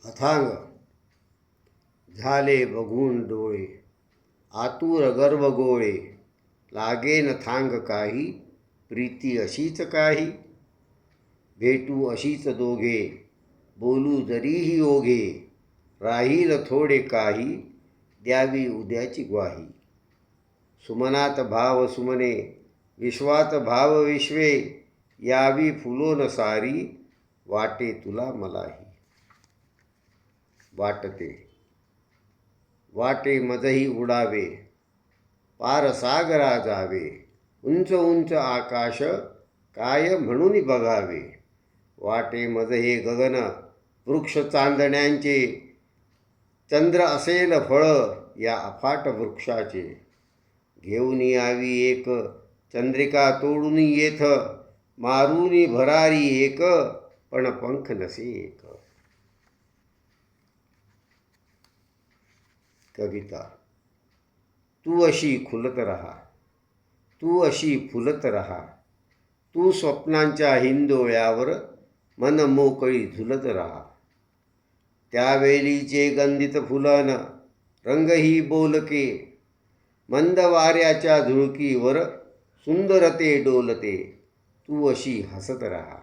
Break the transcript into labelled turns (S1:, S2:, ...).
S1: अथांग झाले बघून डोळे, आतुर गर्व गोळे, लागेन थांग काही, प्रीती अशीच काही. भेटू अशीच दोघे, बोलू जरीही ओघे, राहील थोडे काही, द्यावी उद्याची ग्वाही. सुमनात भाव सुमने, विश्वात भाव विश्वे, यावी फुलोन सारी, वाटे तुला मलाही. वाटते वाटे मजही उडावे, पार सागरा जावे, उंच उंच आकाश काय म्हणून बघावे. वाटे मज हे गगन, वृक्ष चांदण्यांचे, चंद्र असेल फळ या अफाट वृक्षाचे. घेऊन यावी एक चंद्रिका तोडून येथ, मारूनी भरारी एक, पण पंख नसे एक. कविता. तू अशी खुलत रहा, तू अशी फुलत रहा, तू स्वप्नांच्या हिंदोळ्यावर मन मोकळी झुलत रहा. त्यावेलीचे गंधित फुलन, रंगही बोलके, मंद वाऱ्याच्या झुळकीवर सुंदरते डोलते. तू अशी हसत रहा.